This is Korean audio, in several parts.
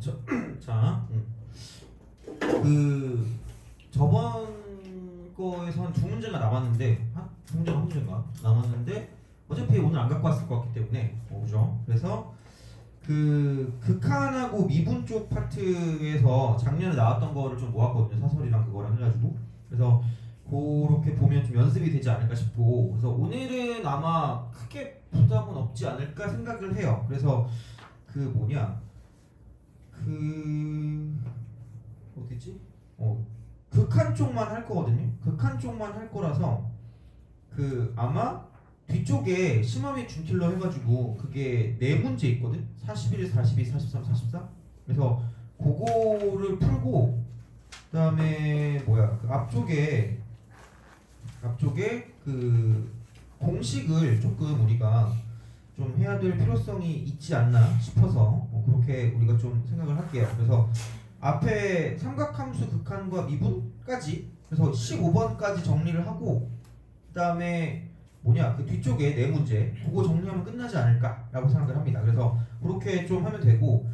자, 그 저번 거에서 한 두 문제가 남았는데 두 문제가 한 문제인가 남았는데 어차피 오늘 안 갖고 왔을 것 같기 때문에 그죠? 그래서 그 극한하고 미분 쪽 파트에서 작년에 나왔던 거를 좀 모았거든요. 사설이랑 그거랑 해가지고 그래서 그렇게 보면 좀 연습이 되지 않을까 싶고 그래서 오늘은 아마 크게 부담은 없지 않을까 생각을 해요. 그래서 그 뭐냐 그 어디지? 극한 쪽만 할 거거든요. 극한 쪽만 할 거라서 그 아마 뒤쪽에 심화및 준킬러 해가지고 그게 네 문제 있거든. 41, 42, 43, 44. 그래서 그거를 풀고 그다음에 뭐야 그 앞쪽에 그 공식을 조금 우리가 좀 해야 될 필요성이 있지 않나 싶어서 그렇게 우리가 좀 생각을 할게요. 그래서 앞에 삼각함수 극한과 미분까지 그래서 15번까지 정리를 하고 그다음에 뭐냐 그 뒤쪽에 네 문제 그거 정리하면 끝나지 않을까라고 생각을 합니다. 그래서 그렇게 좀 하면 되고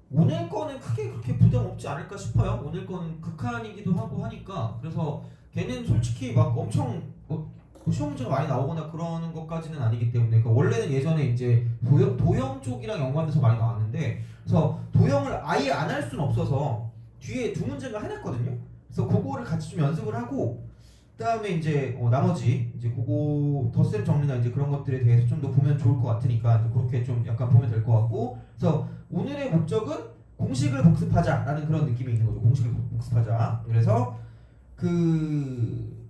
오늘 거는 크게 그렇게 부담 없지 않을까 싶어요. 오늘 거는 극한이기도 하고 하니까 그래서 걔는 솔직히 막 엄청 시험 문제가 많이 나오거나 그러는 것까지는 아니기 때문에 그러니까 원래는 예전에 이제 도형 쪽이랑 연관돼서 많이 나왔는데 그래서 도형을 아예 안 할 수는 없어서 뒤에 두 문제가 해놨거든요. 그래서 그거를 같이 좀 연습을 하고 그다음에 이제 나머지 이제 그거 덧셈 정리나 이제 그런 것들에 대해서 좀 더 보면 좋을 것 같으니까 이제 그렇게 좀 약간 보면 될 것 같고 그래서 오늘의 목적은 공식을 복습하자라는 그런 느낌이 있는 거죠. 공식을 복습하자. 그래서 그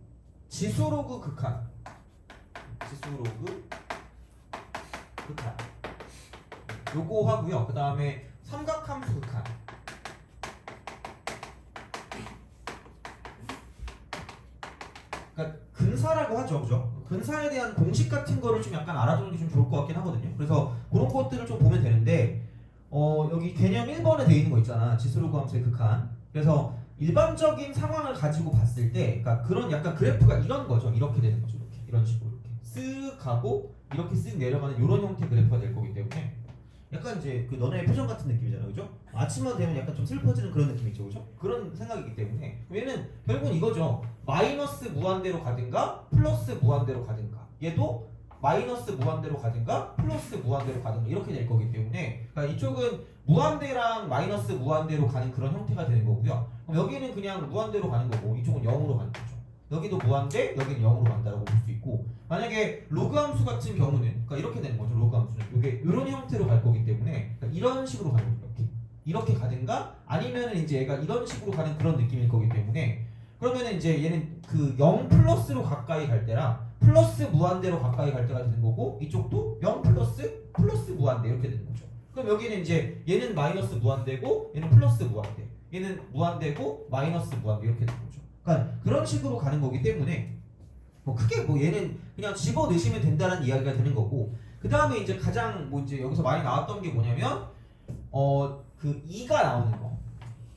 지수로그 극한 요거 하고요. 그 다음에 삼각함수 극한 그러니까 근사라고 하죠, 그죠? 근사에 대한 공식 같은 거를 좀 약간 알아두는 게 좀 좋을 것 같긴 하거든요. 그래서 그런 것들을 좀 보면 되는데 여기 개념 1번에 돼 있는 거 있잖아. 지수로그 함수의 극한. 그래서 일반적인 상황을 가지고 봤을 때, 그러니까 그런 약간 그래프가 이런 거죠. 이렇게 되는 거죠. 이렇게 이런 식으로 이렇게 쓱 가고 이렇게 쓱 내려가는 이런 형태의 그래프가 될 거기 때문에 약간 이제 그 너네의 표정 같은 느낌이잖아, 그죠? 아침만 되면 약간 좀 슬퍼지는 그런 느낌 있죠, 그죠? 그런 생각이기 때문에 얘는 결국은 이거죠. 마이너스 무한대로 가든가 플러스 무한대로 가든가 얘도 마이너스 무한대로 가든가 플러스 무한대로 가든가 이렇게 될 거기 때문에 그러니까 이쪽은 무한대랑 마이너스 무한대로 가는 그런 형태가 되는 거고요. 그럼 여기는 그냥 무한대로 가는 거고 이쪽은 0으로 가는 거죠. 여기도 무한대, 여기는 0으로 간다라고 볼 수 있고 만약에 로그 함수 같은 경우는 그러니까 이렇게 되는 거죠. 로그 함수는 이게 이런 형태로 갈 거기 때문에 그러니까 이런 식으로 가는 거죠. 이렇게 가든가 아니면은 이제 얘가 이런 식으로 가는 그런 느낌일 거기 때문에 그러면은 이제 얘는 그 0 플러스로 가까이 갈 때랑 플러스 무한대로 가까이 갈 때가 되는 거고 이쪽도 0 플러스 무한대 이렇게 되는 거죠. 그럼 여기는 이제 얘는 마이너스 무한대고 얘는 플러스 무한대 얘는 무한대고 마이너스 무한대 이렇게 되는 거죠. 그러니까 그런 식으로 가는 거기 때문에 뭐 크게 뭐 얘는 그냥 집어 넣으시면 된다는 이야기가 되는 거고 그 다음에 이제 가장 뭐 이제 여기서 많이 나왔던 게 뭐냐면 그 2가 나오는 거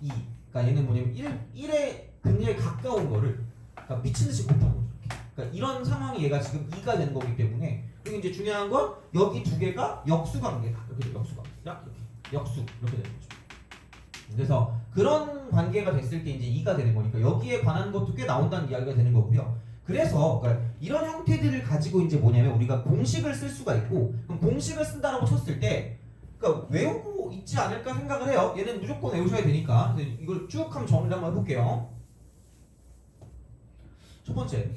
2 그러니까 얘는 뭐냐면 1에 굉장히 가까운 거를 그러니까 미친듯이 곱하는 거죠. 그러니까 이런 상황이 얘가 지금 2가 되는 거기 때문에 그리고 이제 중요한 건 여기 두 개가 역수 관계다. 이렇게 역수 관계 이렇게 역수 이렇게 되는 거죠. 그래서 그런 관계가 됐을 때 이제 2가 되는 거니까 여기에 관한 것도 꽤 나온다는 이야기가 되는 거고요. 그래서 그러니까 이런 형태들을 가지고 이제 뭐냐면 우리가 공식을 쓸 수가 있고 그럼 공식을 쓴다라고 쳤을 때 그러니까 외우고 있지 않을까 생각을 해요. 얘는 무조건 외우셔야 되니까 이걸 쭉 한번 정리를 한번 해볼게요. 첫 번째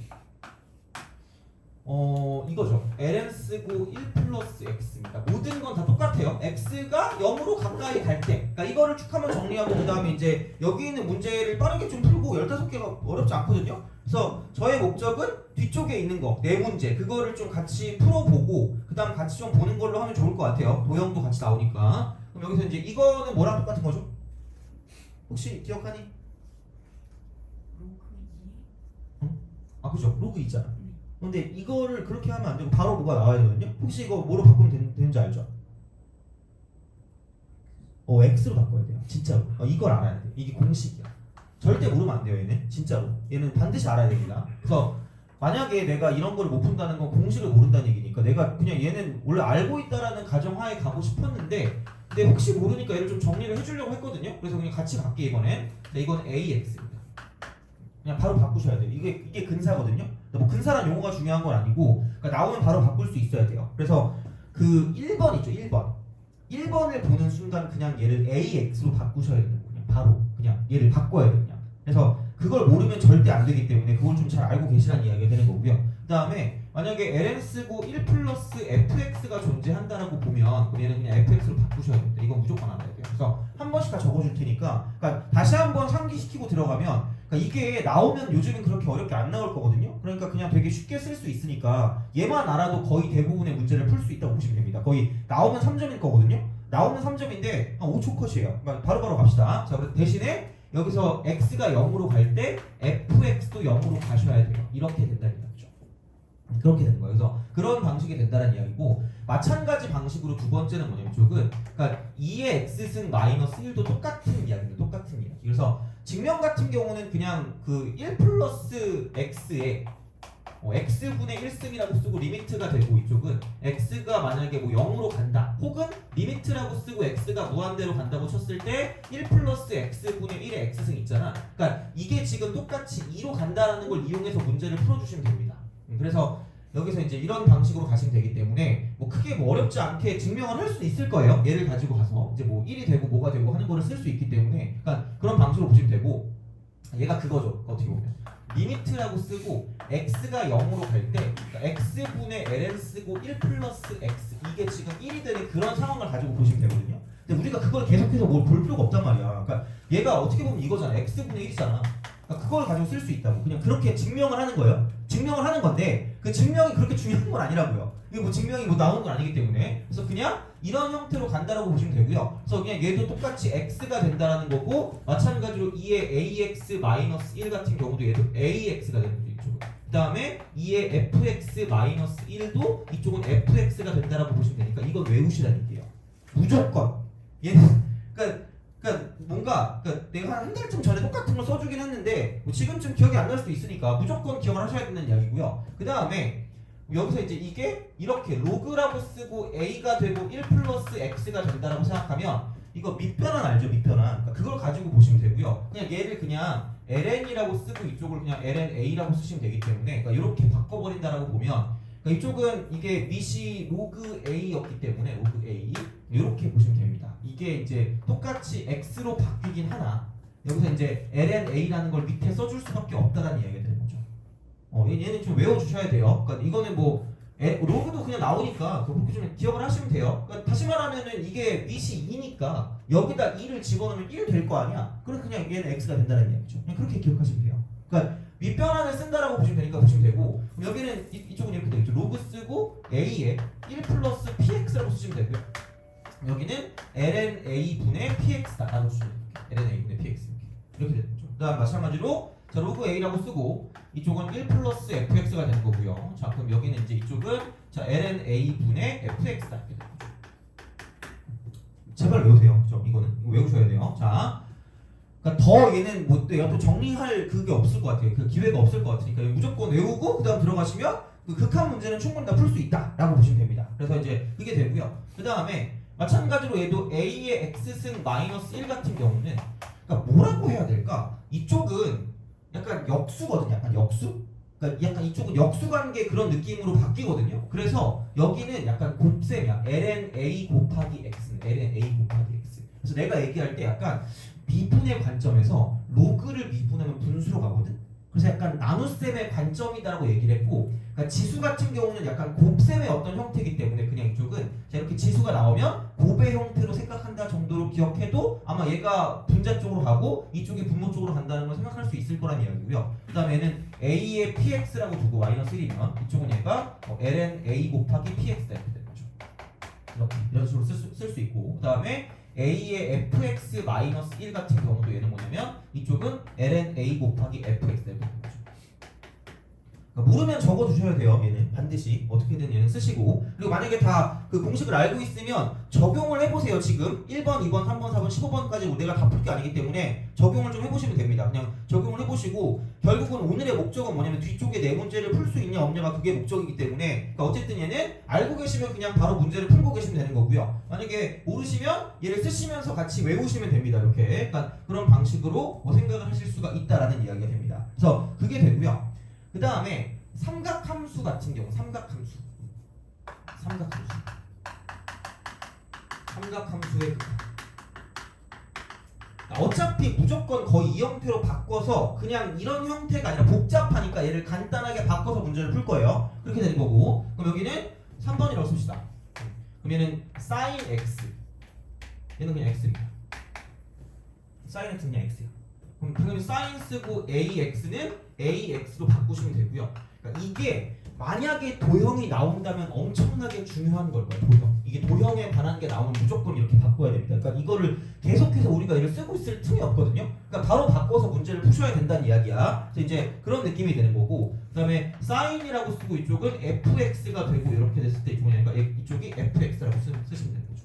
이거죠. ln 쓰고 1 플러스 x입니다. 모든 건 다 똑같아요. x가 0으로 가까이 갈 때 그러니까 이거를 쭉 한번 정리하고 그 다음에 이제 여기 있는 문제를 빠르게 좀 풀고 15개가 어렵지 않거든요. 그래서 저의 목적은 뒤쪽에 있는 거 네 문제 그거를 좀 같이 풀어보고 그 다음 같이 좀 보는 걸로 하면 좋을 것 같아요. 도형도 같이 나오니까. 그럼 여기서 이제 이거는 뭐랑 똑같은 거죠? 혹시 기억하니? 그죠. 로그 있잖아. 근데 이거를 그렇게 하면 안 되고 바로 뭐가 나와야 되거든요. 혹시 이거 뭐로 바꾸면 되는지 알죠? x로 바꿔야 돼요. 진짜로. 이걸 알아야 돼. 이게 공식이야. 절대 모르면 안 돼요. 얘는 진짜로. 얘는 반드시 알아야 됩니다. 그래서 만약에 내가 이런 걸 못 푼다는 건 공식을 모른다는 얘기니까 내가 그냥 얘는 원래 알고 있다라는 가정하에 가고 싶었는데 근데 혹시 모르니까 얘를 좀 정리를 해주려고 했거든요. 그래서 그냥 같이 갈게 이번엔. 자, 이건 AX입니다. 그냥 바로 바꾸셔야 돼요. 이게 근사거든요. 뭐 근사란 용어가 중요한 건 아니고, 그러니까 나오면 바로 바꿀 수 있어야 돼요. 그래서 그 1번 있죠, 1번. 1번을 보는 순간 그냥 얘를 AX로 바꾸셔야 돼요. 그냥 바로 그냥 얘를 바꿔야 돼요. 그냥. 그래서 그걸 모르면 절대 안 되기 때문에 그걸 좀 잘 알고 계시라는 이야기가 되는 거고요. 그 다음에 만약에 ln 쓰고 1 플러스 fx가 존재한다라고 보면 얘는 그냥 fx로 바꾸셔야 됩니다. 이건 무조건 알아야 돼요. 그래서 한 번씩 다 적어줄 테니까, 그러니까 다시 한번 상기시키고 들어가면, 그러니까 이게 나오면 요즘은 그렇게 어렵게 안 나올 거거든요. 그러니까 그냥 되게 쉽게 쓸 수 있으니까 얘만 알아도 거의 대부분의 문제를 풀 수 있다고 보시면 됩니다. 거의 나오면 3점일 거거든요. 나오면 3점인데 한 5초 컷이에요. 그러니까 바로바로 갑시다. 자, 그래서 대신에 여기서 x가 0으로 갈 때 fx도 0으로 가셔야 돼요. 이렇게 된다는 이야기죠. 그렇게 되는 거예요. 그래서 그런 방식이 된다는 이야기고, 마찬가지 방식으로 두 번째는 뭐냐면 이쪽은, 그러니까 2의 x승 마이너스 1도 똑같은 이야기입니다. 똑같은 이야기. 그래서 증명 같은 경우는 그냥 그 1 플러스 x에 x분의 1승이라고 쓰고 리미트가 되고, 이쪽은 x가 만약에 뭐 0으로 간다 혹은 리미트라고 쓰고 x가 무한대로 간다고 쳤을 때 1 플러스 x분의 1의 x승 있잖아. 그러니까 이게 지금 똑같이 2로 간다라는 걸 이용해서 문제를 풀어주시면 됩니다. 그래서 여기서 이제 이런 방식으로 가시면 되기 때문에 뭐 크게 뭐 어렵지 않게 증명을 할 수 있을 거예요. 얘를 가지고 가서 이제 뭐 1이 되고 뭐가 되고 하는 거를 쓸 수 있기 때문에, 그러니까 그런 방식으로 보시면 되고, 얘가 그거죠. 어떻게 보면 리미트라고 쓰고 x가 0으로 갈 때, 그러니까 x분의 ln 쓰고 1 플러스 x, 이게 지금 1이 되는 그런 상황을 가지고 보시면 되거든요. 근데 우리가 그걸 계속해서 뭘 볼 필요가 없단 말이야. 그러니까 얘가 어떻게 보면 이거잖아. x분의 1이잖아. 그러니까 그걸 가지고 쓸 수 있다고. 그냥 그렇게 증명을 하는 거예요. 증명을 하는 건데 그 증명이 그렇게 중요한 건 아니라고요. 이게 뭐 증명이 뭐 나오는 건 아니기 때문에. 그래서 그냥 이런 형태로 간다라고 보시면 되고요. 그래서 그냥 얘도 똑같이 x가 된다라는 거고, 마찬가지로 2의 ax 마이너스 1 같은 경우도 얘도 ax가 되는 거죠. 이쪽은. 그 다음에 2의 fx 마이너스 1도 이쪽은 fx가 된다라고 보시면 되니까 이건 외우시라는 얘기예요. 무조건. 얘는 그러니까 뭔가, 그러니까 내가 한 달쯤 전에 똑같은 걸 써주긴 했는데 뭐 지금쯤 기억이 안 날 수도 있으니까 무조건 기억을 하셔야 되는 이야기고요. 그 다음에 여기서 이제 이게 이렇게 로그라고 쓰고 a가 되고 1 플러스 x가 된다라고 생각하면 이거 밑변환 알죠? 밑변환. 그러니까 그걸 가지고 보시면 되고요. 그냥 얘를 그냥 ln이라고 쓰고 이쪽을 그냥 lna라고 쓰시면 되기 때문에, 그러니까 이렇게 바꿔버린다라고 보면, 그러니까 이쪽은 이게 밑이 로그 a였기 때문에 로그 a 이렇게 보시면 됩니다. 이게 이제 똑같이 x로 바뀌긴 하나 여기서 이제 lna라는 걸 밑에 써줄 수밖에 없다라는 이야기가 되는 거죠. 얘는 좀 외워주셔야 돼요. 그러니까 이거는 뭐 로그도 그냥 나오니까 그렇게 좀 기억을 하시면 돼요. 그러니까 다시 말하면은 이게 밑이 2니까 여기다 2를 집어넣으면 1 될 거 아니야. 그래서 그냥 얘는 x가 된다는 이야기죠. 그냥 그렇게 기억하시면 돼요. 그러니까 밑변환을 쓴다라고 보시면 되니까 보시면 되고, 여기는 이쪽은 이렇게 되겠죠. 로그 쓰고 a에 1 플러스 px라고 쓰시면 되고요. 여기는 ln a 분의 px다라고 쓰시면 돼요. ln a 분의 px 이렇게 되는 거죠. 그다음 마찬가지로 자 로그 a라고 쓰고 이쪽은 1 플러스 fx가 되는 거고요. 자 그럼 여기는 이제 이쪽은 자 ln a 분의 fx다 이렇게 되는 거죠. 제발 외우세요. 그죠? 이거 외우셔야 돼요. 자. 그러니까 더 얘는 뭐 또 정리할 그게 없을 것 같아요. 그 기회가 없을 것 같으니까 무조건 외우고 그다음 들어가시면 그 극한 문제는 충분히 다 풀 수 있다라고 보시면 됩니다. 그래서 이제 그게 되고요. 그 다음에 마찬가지로 얘도 a의 x승 마이너스 1 같은 경우는, 그러니까 뭐라고 해야 될까? 이쪽은 약간 역수거든요. 약간 역수? 그러니까 약간 이쪽은 역수관계 그런 느낌으로 바뀌거든요. 그래서 여기는 약간 곱셈이야. ln a 곱하기 x는 ln a 곱하기 x. 그래서 내가 얘기할 때 약간 미분의 관점에서 로그를 미분하면 분수로 가거든. 그래서 약간 나눗셈의 관점이다라고 얘기를 했고, 그러니까 지수 같은 경우는 약간 곱셈의 어떤 형태이기 때문에 그냥 이쪽은 자 이렇게 지수가 나오면 곱의 형태로 생각한다 정도로 기억해도 아마 얘가 분자 쪽으로 가고 이쪽이 분모 쪽으로 간다는 걸 생각할 수 있을 거란 이야기고요. 그 다음에는 a의 px라고 두고 마이너스 1이면 이쪽은 얘가 ln a 곱하기 px다 이렇게 되는 거죠. 이렇게 이런 식으로 쓸 수 있고, 그 다음에 a의 fx 마이너스 1 같은 경우도 얘는 뭐냐면 이쪽은 ln a 곱하기 fx가 되는 거죠. 그러니까 모르면 적어두셔야 돼요. 얘는 반드시 어떻게든 얘는 쓰시고, 그리고 만약에 다 그 공식을 알고 있으면 적용을 해보세요. 지금 1번, 2번, 3번, 4번, 15번까지 내가 다 풀 게 아니기 때문에 적용을 좀 해보시면 됩니다. 그냥 적용을 해보시고, 결국은 오늘의 목적은 뭐냐면 뒤쪽에 네 문제를 풀 수 있냐 없냐가 그게 목적이기 때문에, 그러니까 어쨌든 얘는 알고 계시면 그냥 바로 문제를 풀고 계시면 되는 거고요. 만약에 모르시면 얘를 쓰시면서 같이 외우시면 됩니다. 이렇게, 그러니까 그런 방식으로 뭐 생각을 하실 수가 있다라는 이야기가 됩니다. 그래서 그게 되고요. 그 다음에 삼각함수 같은 경우, 삼각함수의 극한. 어차피 무조건 거의 이 형태로 바꿔서 그냥 이런 형태가 아니라 복잡하니까 얘를 간단하게 바꿔서 문제를 풀 거예요. 그렇게 되는 거고, 그럼 여기는 3번이라고 씁시다. 그럼 얘는 sin x, 얘는 그냥 x입니다. sin x는 그냥 x야. 그럼 당연히 sin 쓰고 ax는 ax로 바꾸시면 되고요. 그러니까 이게 만약에 도형이 나온다면 엄청나게 중요한 걸 거예요. 도형. 이게 도형에 관한 게 나오면 무조건 이렇게 바꿔야 됩니다. 그러니까 이거를 계속해서 우리가 이걸 쓰고 있을 틈이 없거든요. 그러니까 바로 바꿔서 문제를 푸셔야 된다는 이야기야. 그래서 이제 그런 느낌이 되는 거고, 그다음에 sin이라고 쓰고 이쪽은 fx가 되고, 이렇게 됐을 때 그러니까 이쪽이 fx라고 쓰시면 되는 거죠.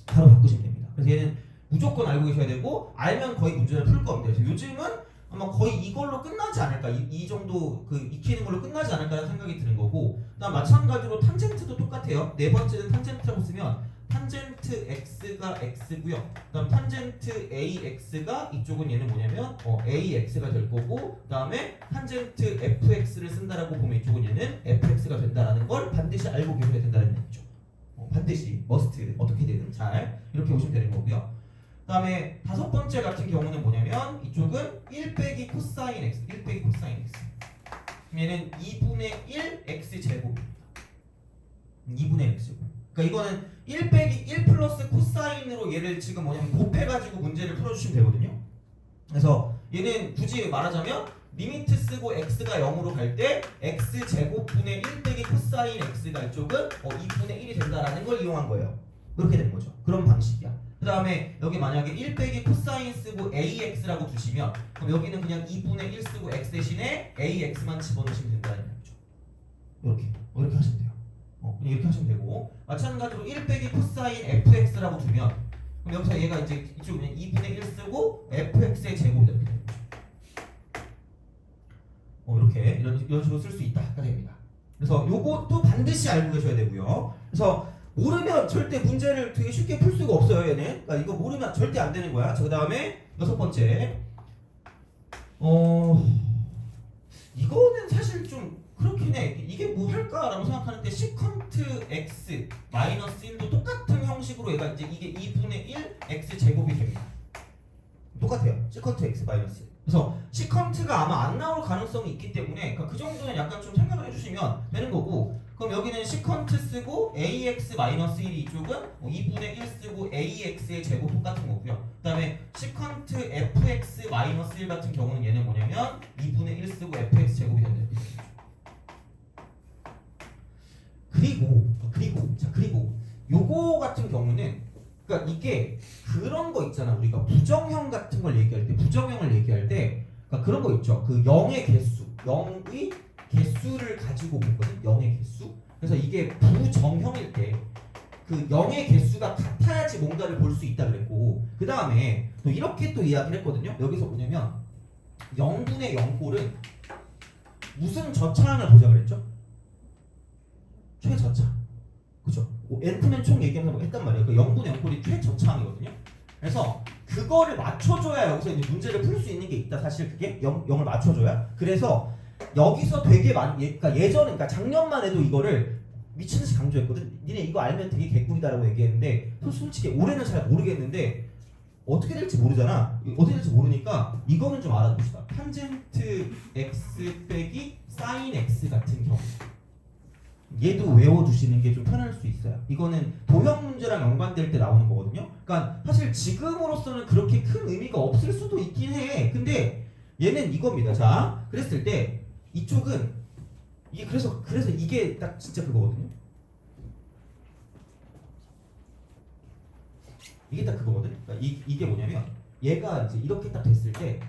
바로 바꾸시면 됩니다. 그래서 얘는 무조건 알고 계셔야 되고, 알면 거의 문제를 풀 겁니다. 그래서 요즘은 아마 거의 이걸로 끝나지 않을까, 이 정도 그 익히는 걸로 끝나지 않을까라는 생각이 드는 거고, 그다음 마찬가지로 탄젠트도 똑같아요. 네 번째는 탄젠트라고 쓰면 탄젠트 x가 x고요. 그다음 탄젠트 ax가 이쪽은 얘는 뭐냐면 ax가 될 거고, 그다음에 탄젠트 fx를 쓴다라고 보면 이쪽은 얘는 fx가 된다라는 걸 반드시 알고 계셔야 된다는 얘기죠. 반드시 머스트 어떻게든 잘 이렇게 보시면 되는 거고요. 그 다음에 다섯 번째 같은 경우는 뭐냐면 이쪽은 1 빼기 코사인 x, 1 빼기 코사인 x. 얘는 2분의 1 x 제곱입니다. 2분의 1 x 제곱. 그러니까 이거는 1 빼기 1 플러스 코사인으로 얘를 지금 뭐냐면 곱해가지고 문제를 풀어주시면 되거든요. 그래서 얘는 굳이 말하자면 리미트 쓰고 x가 0으로 갈 때 x 제곱분의 1 빼기 코사인 x가 이쪽은 2분의 1이 된다라는 걸 이용한 거예요. 그렇게 된 거죠. 그런 방식이야. 그 다음에 여기 만약에 1 빼기 코사인 쓰고 ax라고 두시면, 그럼 여기는 그냥 2분의 1 쓰고 x 대신에 ax만 집어넣으시면 된다는 얘기죠. 이렇게 하시면 돼요. 이렇게 하시면 되고, 마찬가지로 1 빼기 코사인 fx라고 두면, 그럼 여기서 얘가 이제 이쪽 그냥 2분의 1 쓰고 fx의 제곱이 이렇게 되는 거죠. 이렇게 이런 식으로 쓸 수 있다가 됩니다. 그래서 요것도 반드시 알고 계셔야 되고요. 그래서 모르면 절대 문제를 되게 쉽게 풀 수가 없어요, 얘는. 그러니까 이거 모르면 절대 안 되는 거야. 자, 그 다음에 여섯 번째. 이거는 사실 좀 그렇긴 해. 이게 뭐 할까라고 생각하는데, 시컨트 x 마이너스 1도 똑같은 형식으로 얘가 이제 이게 2분의 1 x 제곱이 됩니다. 똑같아요. 시컨트 x 마이너스 1. 그래서 시컨트가 아마 안 나올 가능성이 있기 때문에, 그러니까 그 정도는 약간 좀 생각을 해주시면 되는 거고, 그럼 여기는 시컨트 쓰고 ax 마이너스 1이 이쪽은 2분의 1 쓰고 ax의 제곱 똑같은 거고요. 그 다음에 시컨트 fx 마이너스 1 같은 경우는 얘는 뭐냐면 2분의 1 쓰고 fx 제곱이 된다. 그리고 요거 같은 경우는, 그러니까 이게 그런 거 있잖아. 우리가 부정형 같은 걸 얘기할 때, 부정형을 얘기할 때, 그러니까 그런 거 있죠. 그 0의 개수, 0의 개수를 가지고 보거든. 0의 개수. 그래서 이게 부정형일 때 그 0의 개수가 같아야지 뭔가를 볼 수 있다 그랬고, 그 다음에 또 이렇게 또 이야기를 했거든요. 여기서 뭐냐면 0분의 0꼴은 무슨 저차항을 보자 그랬죠? 최저차. 그죠? n트맨 총 얘기하면서 했단 말이에요. 그 0분의 0꼴이 최저차항이거든요. 그래서 그거를 맞춰줘야 여기서 이제 문제를 풀 수 있는 게 있다. 사실 그게 0을 맞춰줘야. 그래서 여기서 되게 그러니까 예전에, 그러니까 작년만 해도 이거를 미친듯이 강조했거든. 니네 이거 알면 되게 개꿀이다라고 얘기했는데, 솔직히 올해는 잘 모르겠는데 어떻게 될지 모르잖아. 어떻게 될지 모르니까 이거는 좀 알아둡시다. 탄젠트 x 빼기 사인 x 같은 경우, 얘도 외워두시는 게 좀 편할 수 있어요. 이거는 도형 문제랑 연관될 때 나오는 거거든요. 그러니까 사실 지금으로서는 그렇게 큰 의미가 없을 수도 있긴 해. 근데 얘는 이겁니다. 자, 그랬을 때 이쪽은 이게 그래서 이게 딱 진짜 그거거든요. 이게 딱 그거거든. 그러니까 이게 뭐냐면 얘가 이제 이렇게 딱 됐을 때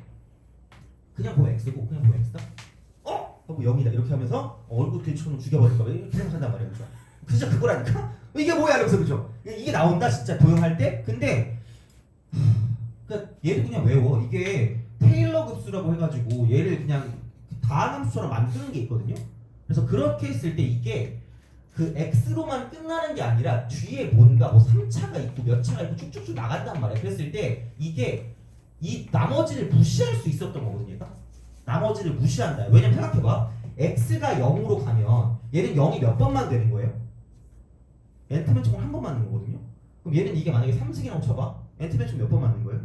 그냥 보면 x고, 그냥 보면 x다. 뭐 0이다 이렇게 하면서 얼굴 들이쳐놓으면 죽여버릴까 이렇게 생각한단 말이야. 그죠? 진짜 그거라니까? 이게 뭐야 이러면서 그죠? 이게 나온다 진짜 도형할 때? 근데 그러니까 얘를 그냥 외워. 이게 테일러 급수라고 해가지고 얘를 그냥 다함수처럼 만드는 게 있거든요. 그래서 그렇게 했을 때 이게 그 x로만 끝나는 게 아니라 뒤에 뭔가 뭐 3차가 있고 몇 차가 있고 쭉쭉쭉 나간단 말이야. 그랬을 때 이게 이 나머지를 무시할 수 있었던 거거든요. 얘가. 나머지를 무시한다. 왜냐면 생각해봐. x가 0으로 가면 얘는 0이 몇 번만 되는 거예요? n트면 총을 한 번 맞는 거거든요. 그럼 얘는 이게 만약에 3승이라고 쳐봐. n트면 총 몇 번 맞는 거예요?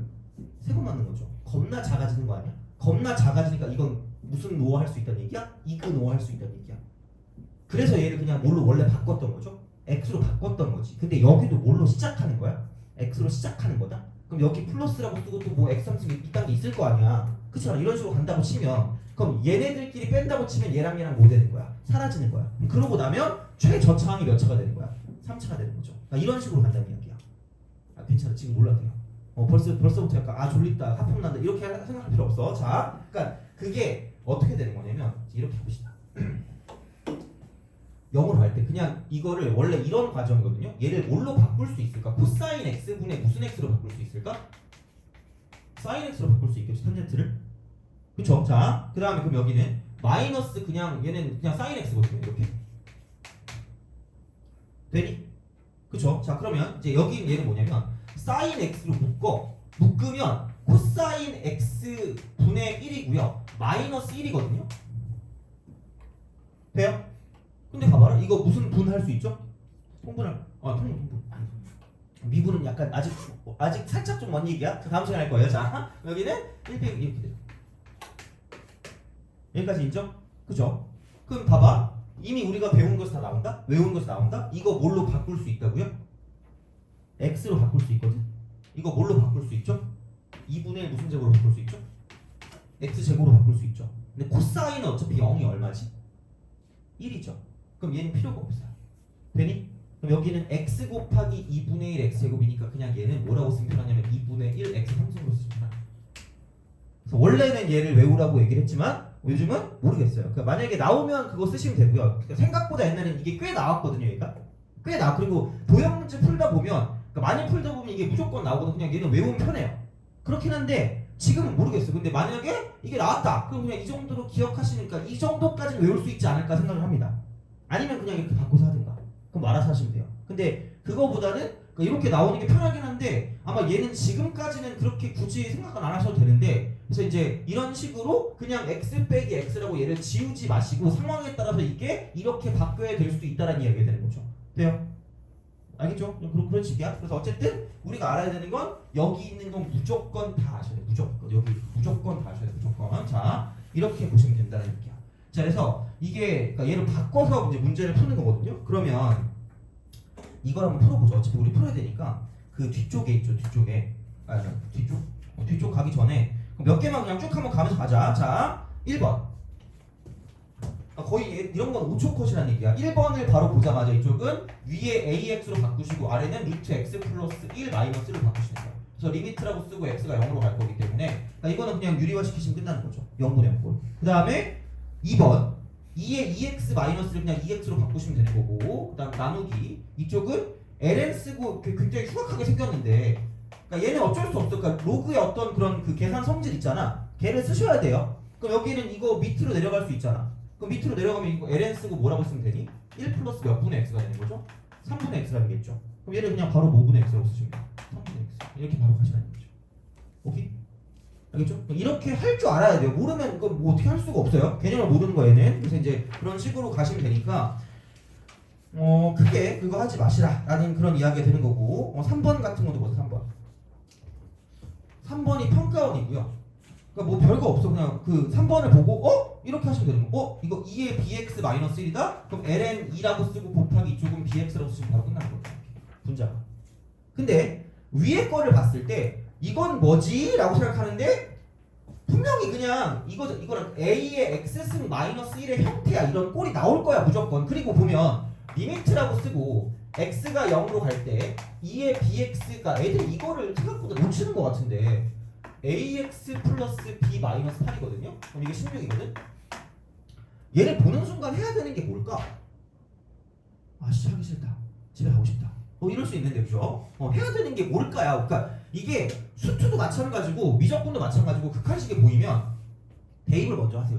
3번 맞는 거죠. 겁나 작아지는 거 아니야? 겁나 작아지니까 이건 무슨 노어 할 수 있다는 얘기야? 이그 노어 할 수 있다는 얘기야. 그래서 얘를 그냥 뭘로 원래 바꿨던 거죠? x로 바꿨던 거지. 근데 여기도 뭘로 시작하는 거야? x로 시작하는 거다? 그럼 여기 플러스라고 쓰고 또 뭐 x 3승 이딴 게 있을 거 아니야. 그렇잖아. 이런 식으로 간다고 치면 그럼 얘네들끼리 뺀다고 치면 얘랑 얘랑 뭐 되는 거야? 사라지는 거야. 그러고 나면 최저차항이 몇 차가 되는 거야? 3차가 되는 거죠. 그러니까 이런 식으로 간다는 이야기야. 아 괜찮아. 지금 몰라도 돼요. 벌써부터 약간 아 졸립다 하품 난다 이렇게 생각할 필요 없어. 자, 그러니까 그게 어떻게 되는 거냐면 이렇게 해봅시다. 0으로 할 때 그냥 이거를 원래 이런 과정이거든요. 얘를 뭘로 바꿀 수 있을까? 코사인 x분의 무슨 x로 바꿀 수 있을까? 사인 x로 바꿀 수 있겠지. 탄젠트를. 그쵸? 자, 그 다음에 그럼 여기는 마이너스 그냥 얘는 그냥 사인 x거든요. 이렇게 되니? 그쵸? 자, 그러면 이제 여기 얘는 뭐냐면 사인 x로 묶으면 코사인 x 분의 1이고요. 마이너스 1이거든요. 돼요? 근데 봐봐라. 이거 무슨 분 할 수 있죠? 통분할. 통분. 아니, 미분은 약간 아직 살짝 좀 먼 얘기야. 다음 시간에 할 거예요. 자, 여기는 1 빼기 이렇게 돼요. 여기까지 인정? 그죠? 그럼 봐봐. 이미 우리가 배운 것이 다 나온다? 외운 것이 나온다? 이거 뭘로 바꿀 수 있다고요? x로 바꿀 수 있거든? 이거 뭘로 바꿀 수 있죠? 2분의 1 무슨 제곱으로 바꿀 수 있죠? x제곱으로 바꿀 수 있죠. 근데 코사인은 어차피 0이 얼마지? 1이죠. 그럼 얘는 필요가 없어요. 되니? 그럼 여기는 x 곱하기 2분의 1 x제곱이니까 그냥 얘는 뭐라고 쓰면 편하냐면 2분의 1 x 3승으로 쓰면 편해요. 그래서 원래는 얘를 외우라고 얘기를 했지만 요즘은 모르겠어요. 그러니까 만약에 나오면 그거 쓰시면 되고요. 그러니까 생각보다 옛날에는 이게 꽤 나왔거든요. 얘가 꽤 나. 그리고 도형 문제 풀다 보면 그러니까 많이 풀다 보면 이게 무조건 나오거든. 그냥 얘는 외우면 편해요. 그렇긴 한데 지금은 모르겠어요. 근데 만약에 이게 나왔다. 그럼 그냥 이 정도로 기억하시니까 이 정도까지는 외울 수 있지 않을까 생각을 합니다. 아니면 그냥 이렇게 바꿔서 하든가. 그럼 알아서 하시면 돼요. 근데 그거보다는 이렇게 나오는 게 편하긴 한데 아마 얘는 지금까지는 그렇게 굳이 생각은 안 하셔도 되는데 그래서 이제 이런 식으로 그냥 x 빼기 x라고 얘를 지우지 마시고 상황에 따라서 이게 이렇게 바뀌어야 될 수도 있다는 이야기가 되는 거죠. 돼요? 알겠죠? 그런 식이야. 그래서 어쨌든 우리가 알아야 되는 건 여기 있는 건 무조건 다 아셔야 돼. 무조건 여기 무조건 다 아셔야 돼. 무조건. 자, 이렇게 보시면 된다는 얘기야. 자, 그래서 이게 그러니까 얘를 바꿔서 이제 문제를 푸는 거거든요. 그러면 이걸 한번 풀어보죠. 어차피 우리 풀어야 되니까 그 뒤쪽에 있죠. 뒤쪽에 뒤쪽 가기 전에 몇 개만 그냥 쭉 한번 가면서 가자. 자, 1번. 거의 이런 건 5초 컷이라는 얘기야. 1번을 바로 보자마자 이쪽은 위에 AX로 바꾸시고 아래는 루트 X 플러스 1 마이너스를 바꾸시는 거야. 그래서 리미트라고 쓰고 X가 0으로 갈 거기 때문에 이거는 그냥 유리화 시키시면 끝나는 거죠. 0분의 0꼴. 그 다음에 2번 2의 2X 마이너스를 그냥 2X로 바꾸시면 되는 거고 그 다음 나누기 이쪽은 ln 쓰고 굉장히 흉악하게 생겼는데 그러니까 얘는 어쩔 수 없어. 그러니까 로그의 어떤 그런 그 계산 성질 있잖아. 걔를 쓰셔야 돼요. 그럼 여기는 이거 밑으로 내려갈 수 있잖아. 그럼 밑으로 내려가면 이거 ln 쓰고 뭐라고 쓰면 되니? 1 플러스 몇 분의 x가 되는 거죠? 3분의 x가 되겠죠. 그럼 얘를 그냥 바로 5분의 x라고 쓰시면 돼요. 3분의 x 이렇게 바로 가시라는 거죠. 오케이? 알겠죠? 이렇게 할 줄 알아야 돼요. 모르면 이거 뭐 어떻게 할 수가 없어요. 개념을 모르는 거 얘는. 그래서 이제 그런 식으로 가시면 되니까 크게 그거 하지 마시라 라는 그런 이야기가 되는 거고 3번 같은 것도 보세요. 3번이 평가원이고요. 그러니까 뭐 별거 없어. 그냥 그 3번을 보고 이렇게 하시면 되는 거. 이거 2의 bx 마이너스 1이다? 그럼 ln 2라고 쓰고 곱하기 이쪽은 bx라고 쓰시면 바로 끝나는 거예요. 분자가. 근데 위에 거를 봤을 때 이건 뭐지? 라고 생각하는데 분명히 그냥 이거는 a의 x승 마이너스 1의 형태야. 이런 꼴이 나올 거야 무조건. 그리고 보면 리미트라고 쓰고 x가 0으로 갈 때 2의 bx가 애들이 이거를 생각보다 놓치는 것 같은데 ax 플러스 b 마이너스 8이거든요. 그럼 이게 16이거든. 얘를 보는 순간 해야 되는 게 뭘까? 아씨 하기 싫다. 집에 가고 싶다. 이럴 수 있는데 그죠? 해야 되는 게 뭘까요? 그러니까 이게 수투도 마찬가지고 미적분도 마찬가지고 극한식에 보이면 대입을 먼저 하세요.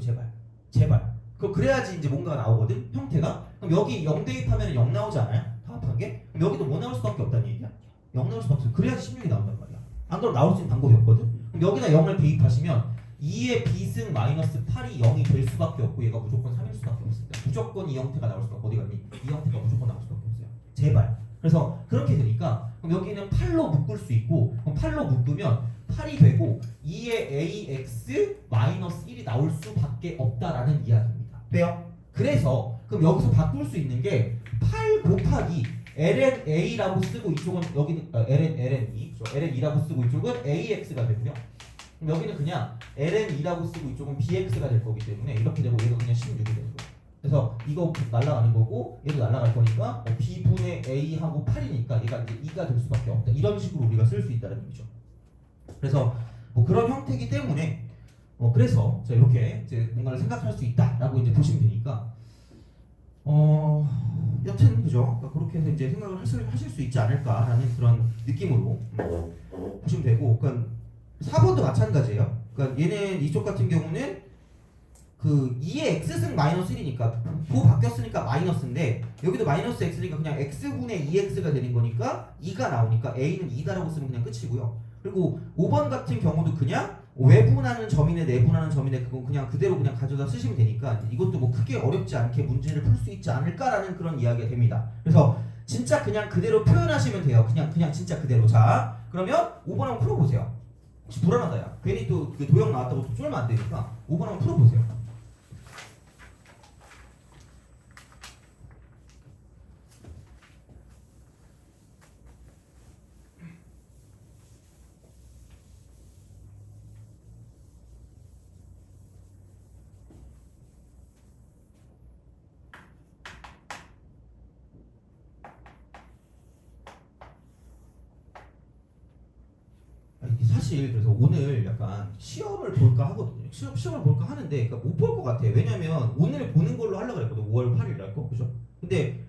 제발. 그래야지 이제 뭔가가 나오거든. 형태가. 그럼 여기 0 대입하면 0 나오지 않아요? 다합한 게? 그럼 여기도 뭐 나올 수밖에 없다는 얘기야. 0 나올 수밖에 없어. 그래야지 16이 나온단 말이야. 안 그러면 나올 수 있는 방법이 없거든. 그럼 여기다 0을 대입하시면 2의 b승 마이너스 8이 0이 될 수밖에 없고 얘가 무조건 3일 수밖에 없습니다. 무조건 이 형태가 나올 수밖에 어디 갔니? 이 형태가 무조건 나올 수밖에 없어요. 제발. 그래서 그렇게 되니까 그럼 여기는 8로 묶을 수 있고 그럼 8로 묶으면 8이 되고 2의 ax 마이너스 1이 나올 수밖에 없다라는 이야기입니다. 돼요? 그래서 그럼 여기서 바꿀 수 있는 게 8 곱하기 ln-a라고 쓰고 이쪽은 여기는 ln-2 ln2라고 쓰고 이쪽은 ax가 되고요. 그럼 여기는 그냥 ln2라고 쓰고 이쪽은 bx가 될 거기 때문에 이렇게 되고 얘가 그냥 16이 되는 거예요. 그래서 이거 날아가는 거고 얘도 날아갈 거니까 b분의 a하고 8이니까 얘가 이제 2가 될 수밖에 없다. 이런 식으로 우리가 쓸 수 있다는 얘기죠. 그래서 뭐 그런 형태이기 때문에 그래서 자 이렇게 이제 뭔가를 생각할 수 있다라고 이제 보시면 되니까 여튼 그죠? 그러니까 그렇게 해서 이제 생각을 하실 수 있지 않을까라는 그런 느낌으로 보시면 되고, 그러니까 4번도 마찬가지예요. 그러니까 얘는 이쪽 같은 경우는 그 2의 x승 마이너스 1이니까 도 바뀌었으니까 마이너스인데 여기도 마이너스 x니까 그냥 x분의 2x가 되는 거니까 2가 나오니까 a는 2다라고 쓰면 그냥 끝이고요. 그리고 5번 같은 경우도 그냥 외분하는 점이네 내분하는 점이네 그건 그냥 그대로 그냥 가져다 쓰시면 되니까 이것도 뭐 크게 어렵지 않게 문제를 풀 수 있지 않을까라는 그런 이야기가 됩니다. 그래서 진짜 그냥 그대로 표현하시면 돼요. 그냥 진짜 그대로. 자 그러면 5번 한번 풀어보세요. 혹시 불안하다 야. 괜히 또 그 도형 나왔다고 또 쫄면 안 되니까 5번 한번 풀어보세요. 사실 그래서 오늘 약간 시험을 볼까 하거든요. 시험을 볼까 하는데 그러니까 못 볼 것 같아. 왜냐면 오늘 보는 걸로 하려고 그랬거든. 5월 8일 날 거. 그죠? 근데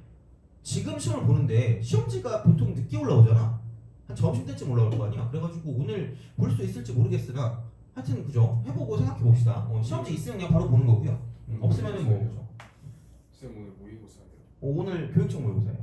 지금 시험을 보는데 시험지가 보통 늦게 올라오잖아. 한 점심때쯤 올라올 거 아니야. 그래가지고 오늘 볼 수 있을지 모르겠으나 하여튼 그죠? 해보고 생각해 봅시다. 시험지 있으면 그냥 바로 보는 거고요. 없으면은 뭐 그죠? 쌤 오늘 모의고사예요? 오늘 교육청 모의고사예요.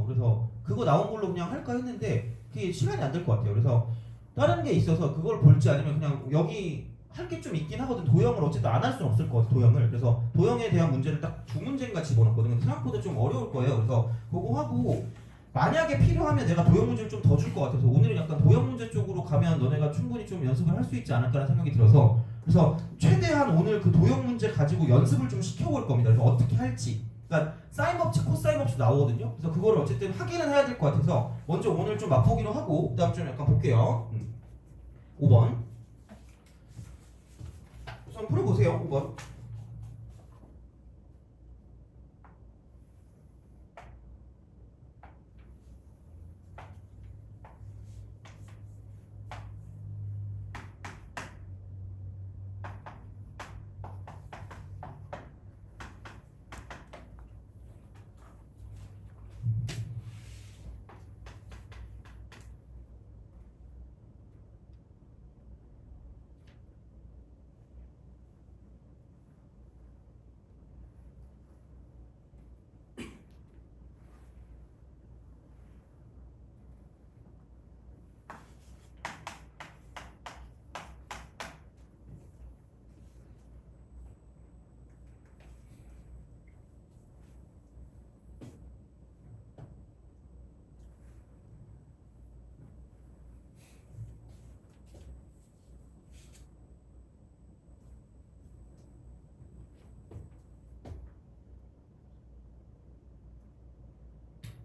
그래서 그거 나온 걸로 그냥 할까 했는데 그게 시간이 안 될 것 같아요. 그래서 다른 게 있어서 그걸 볼지 아니면 그냥 여기 할 게 좀 있긴 하거든. 도형을 어쨌든 안 할 수는 없을 것 같아. 도형을. 그래서 도형에 대한 문제를 딱 두 문제인가 집어넣거든. 근데 생각보다 좀 어려울 거예요. 그래서 그거 하고 만약에 필요하면 내가 도형 문제를 좀 더 줄 것 같아서 오늘은 약간 도형 문제 쪽으로 가면 너네가 충분히 좀 연습을 할 수 있지 않을까라는 생각이 들어서 그래서 최대한 오늘 그 도형 문제 가지고 연습을 좀 시켜볼 겁니다. 그래서 어떻게 할지. 그러니까 사인 법칙, 코사인 법칙 나오거든요. 그래서 그거를 어쨌든 확인은 해야 될 것 같아서 먼저 오늘 좀 맛보기로 하고 그다음 좀 약간 볼게요. 5번 우선 풀어보세요. 5번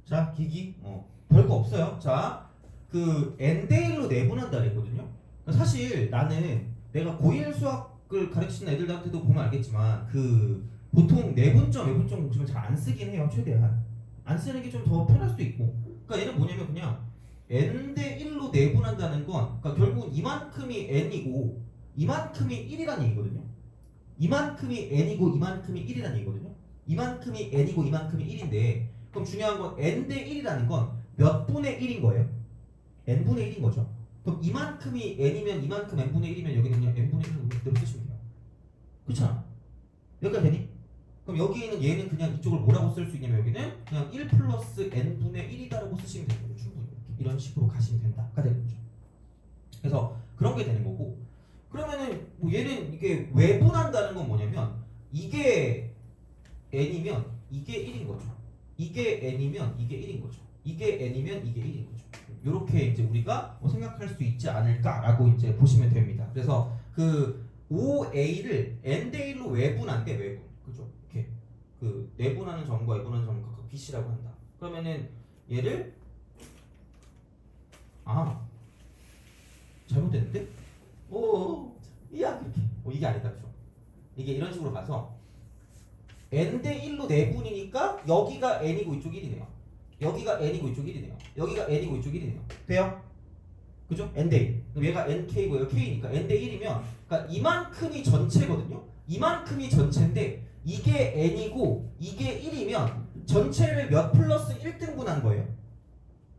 자 기기 별거 없어요. 자 그 n대1로 내분한다 그랬거든요. 사실 나는 내가 고1 수학을 가르치는 애들한테도 보면 알겠지만 그 보통 내분점 외분점 공식을 잘 안 쓰긴 해요. 최대한 안 쓰는 게 좀 더 편할 수도 있고. 그러니까 얘는 뭐냐면 그냥 n대1로 내분한다는 건 그러니까 결국은 이만큼이 n이고 이만큼이 1이라는 얘기거든요. 이만큼이 n이고 이만큼이 1이라는 얘기거든요. 이만큼이 n이고 이만큼이 1인데 그럼 중요한 건 n 대 1이라는 건 몇 분의 1인 거예요? n분의 1인 거죠. 그럼 이만큼이 n이면 이만큼 n분의 1이면 여기는 그냥 n분의 1로 그대로 쓰시면 돼요. 그렇잖아. 여기까지 되니? 그럼 여기는 얘는 그냥 이쪽을 뭐라고 쓸 수 있냐면 여기는 그냥 1 플러스 n분의 1이다라고 쓰시면 되는 거예요. 충분히 이런 식으로 가시면 된다가 되는 거죠. 그래서 그런 게 되는 거고 그러면은 뭐 얘는 이게 외분한다는 건 뭐냐면 이게 n이면 이게 1인 거죠. 이게 n이면 이게 1인 거죠. 이게 n이면 이게 1인 거죠. 이렇게 이제 우리가 뭐 생각할 수 있지 않을까라고 이제 보시면 됩니다. 그래서 그 5a를 n 대 1로 외분한데 외분, 그죠? 이렇게 그 내분하는 점과 외분하는 점을 각각 bc라고 한다. 그러면은 얘를 잘못됐는데? 이야 이렇게 이게 아니다, 그죠? 이게 이런 식으로 가서 n 대 1로 내분이니까 여기가 n이고 이쪽 1이네요. 여기가 n이고 이쪽 1이네요. 여기가 n이고 이쪽 1이네요. 돼요? 그죠? n 대 1. 그럼 얘가 nk고 얘가 k니까 n 대 1이면 그러니까 이만큼이 전체거든요. 이만큼이 전체인데 이게 n이고 이게 1이면 전체를 몇 플러스 1등분한 거예요?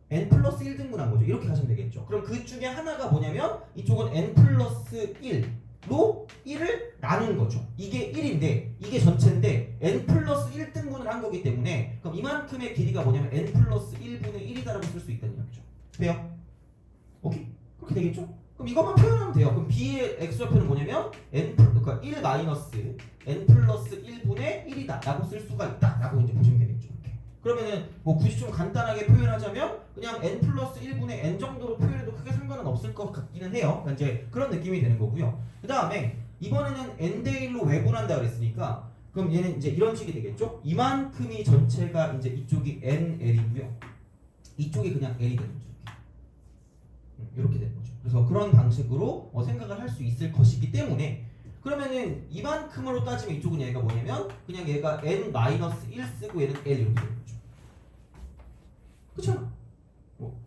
n 플러스 1등분한 거죠. 이렇게 가시면 되겠죠. 그럼 그 중에 하나가 뭐냐면 이쪽은 n 플러스 1로 1을 나눈 거죠. 이게 1인데 이게 전체인데 n 플러스 1등분을 한 거기 때문에 그럼 이만큼의 길이가 뭐냐면 n 플러스 1분의 1이다라고 쓸 수 있다는 얘기죠. 돼요? 오케이? 그렇게 되겠죠? 그럼 이것만 표현하면 돼요. 그럼 b의 x좌표는 뭐냐면 그러니까 1 마이너스 n 플러스 1분의 1이다 라고 쓸 수가 있다 라고 이제 보시면 되겠죠. 이렇게. 그러면은 뭐 굳이 좀 간단하게 표현하자면 그냥 n 플러스 1분의 n 정도로 표현해도 크게 상관은 없을 것 같기는 해요. 그러니까 이제 그런 느낌이 되는 거고요. 그 다음에 이번에는 n 대 1로 외분한다 그랬으니까 그럼 얘는 이제 이런 식이 되겠죠. 이만큼이 전체가 이제 이쪽이 nl이고요. 이쪽이 그냥 l이 되는 거죠. 이렇게 되는 거죠. 그래서 그런 방식으로 생각을 할 수 있을 것이기 때문에 그러면은 이만큼으로 따지면 이쪽은 얘가 뭐냐면 그냥 얘가 n-1 쓰고 얘는 l 이렇게 되는 거죠. 그렇잖아.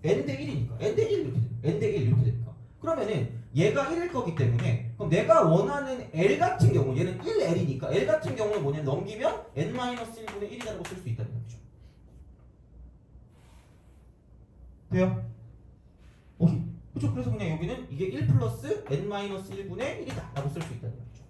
n 대 1이니까 n 대 1 이렇게 되니까 n 대 1 이렇게 되니까 그러면은 얘가 1일 거기 때문에 그럼 내가 원하는 l 같은 경우 얘는 1l이니까 l 같은 경우는 뭐냐면 넘기면 n-1분의 1이라고 쓸 수 있다는 거죠. 돼요? 오케이. 그렇죠. 그래서 그냥 여기는 이게 1 플러스 n-1분의 1이다 라고 쓸 수 있다는 거죠.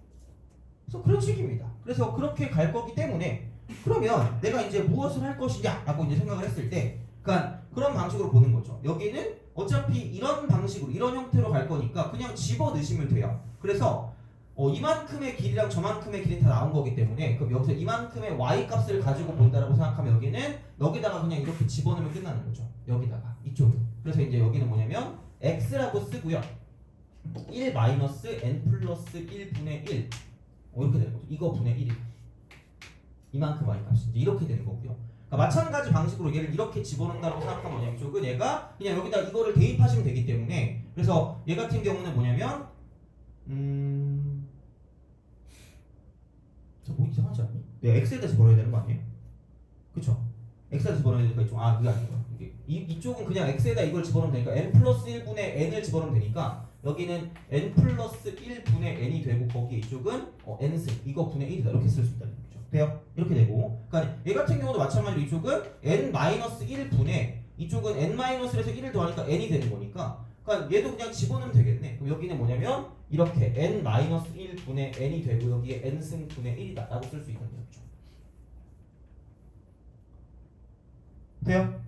그래서 그런 식입니다. 그래서 그렇게 갈 거기 때문에 그러면 내가 이제 무엇을 할 것이냐 라고 이제 생각을 했을 때 그러니까 그런 방식으로 보는 거죠. 여기는 어차피 이런 방식으로 이런 형태로 갈 거니까 그냥 집어넣으시면 돼요. 그래서 이만큼의 길이랑 저만큼의 길이 다 나온 거기 때문에 그럼 여기서 이만큼의 y 값을 가지고 본다라고 생각하면 여기는 여기다가 그냥 이렇게 집어넣으면 끝나는 거죠. 여기다가 이쪽은. 그래서 이제 여기는 뭐냐면 x라고 쓰고요. 1 마이너스 n 플러스 1분의 1 이렇게 되는 거죠. 이거 분의 1이 이만큼 y 값이 이제 이렇게 되는 거고요. 그러니까 마찬가지 방식으로 얘를 이렇게 집어넣는다고 생각하면 뭐냐면 이쪽은 얘가 그냥 여기다 이거를 대입하시면 되기 때문에 그래서 얘 같은 경우는 뭐냐면 뭐 이상하지 않니? 내가 x에다 집어넣어야 되는 거 아니에요? 그쵸? x에다 집어넣어야 되니까 이쪽 그게 아니고요. 이쪽은 그냥 x에다 이걸 집어넣으면 되니까 n 플러스 1분의 n을 집어넣으면 되니까 여기는 n 플러스 1분의 n이 되고 거기에 이쪽은 n승 이거 분의 1이다 이렇게 쓸 수 있다는 거죠. 돼요? 이렇게 되고 그러니까 얘 같은 경우도 마찬가지로 이쪽은 n-1분의 이쪽은 n-에서 1을 더하니까 n이 되는 거니까 그러니까 얘도 그냥 집어넣으면 되겠네. 그럼 여기는 뭐냐면 이렇게 n-1분의 n이 되고 여기에 n승 분의 1이다 라고 쓸 수 있다는 거죠. 돼요?